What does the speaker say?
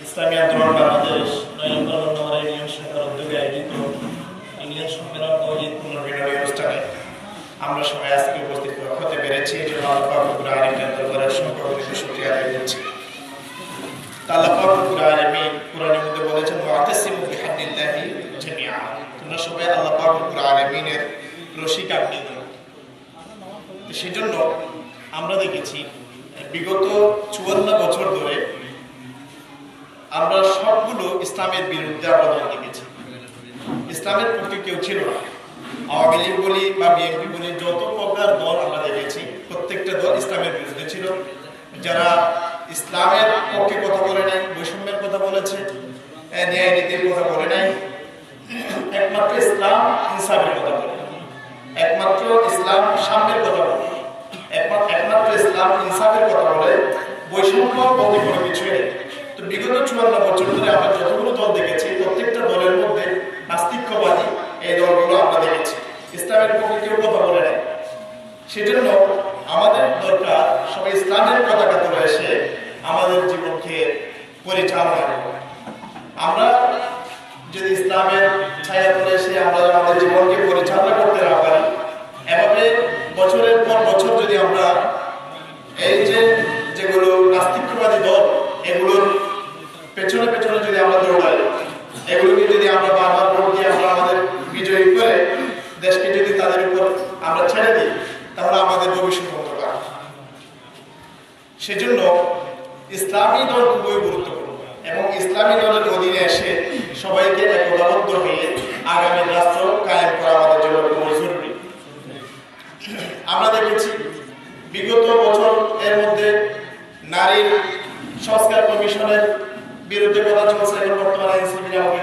ইসলামী আন্দোলন বাংলাদেশ নয়নগর ইউনিয়ন শাখার উদ্যোগে আয়োজিত ইউনিয়ন সম্মেলন ও ঈদ পুনর্মিলনী অনুষ্ঠানে আমরা সবাই আজকে উপস্থিত হতে পেরেছি। এই জন্য আল্লাহ পাক রব্বুল আলামিনের দরবারে অসংখ্য শুকরিয়া আদায় করছি। আল্লাহ পাক রব্বুল আলামিন কোরআনের মধ্যে বলেছেন, ওয়াতাসিমু বিহাবলিল্লাহি জামিআ, তোমরা সবাই আল্লাহ পাক রব্বুল আলামিনের রশি কামড়ে ধরো। সেজন্য আমরা দেখেছি বিগত 54 বছর ধরে আমরা সবগুলো ইসলামের বিরুদ্ধে আন্দোলন দেখেছি। ইসলামের পক্ষে কেউ ছিল না। আওয়ামী লীগ বলি বা বিএনপি বলি, যত প্রকার দল আমরা দেখেছি প্রত্যেকটা দল ইসলামের বিরুদ্ধে ছিল। যারা ইসলামের পক্ষে কথা বলে নাই, বৈষম্যের কথা বলেছে, ন্যায় নীতির কথা বলে নাই, একমাত্র ইসলাম ইনসাফের কথা বলে, একমাত্র ইসলাম সাম্যের কথা বলে, একমাত্র ইসলাম ইনসাফের কথা বলে, বৈষম্য বলতে কোনো কিছুই নেই। তো বিগত 54 বছর ধরে আমরা যতগুলো দল দেখেছি প্রত্যেকটা দলের মধ্যে নাস্তিক্যবাদী এই দলগুলো আমরা দেখেছি। ইসলামের পক্ষে কেউ কথা বলে নাই। সেজন্য আমাদের দরকার সবাই ইসলামের পতাকা তুলে এসে আমাদের জীবনকে পরিচালনা করব। আমরা যদি ইসলামের ছায়া তুলে এসে আমরা আমাদের জীবনকে পরিচালনা করতে না পারি, এভাবে বছরের পর বছর যদি আমরা এই যেগুলো নাস্তিক্যবাদী দল এগুলোর পেছনে পেছনে যদি আমরা দৌড়াই, এগুলোকে যদি আমরা বারবার ভোট দিয়ে আমরা আমাদের বিজয়ী করে দেশকে যদি তাদের উপর আমরা ছেড়ে দিই, তাহলে আমাদের ভবিষ্যৎ অন্ধকার। সেজন্য ইসলামী দল খুবই গুরুত্বপূর্ণ এবং ইসলামী দলের অধীনে এসে সবাইকে একতাবদ্ধ হয়ে আগামী রাষ্ট্র কায়েম করা আমাদের জন্য খুবই জরুরি। আমরা দেখেছি বিগত বছর এর মধ্যে নারীর সংস্কার কমিশনের বিরুদ্ধে কথা চলছে। এখন বর্তমানে আইনজীবীরা আমাকে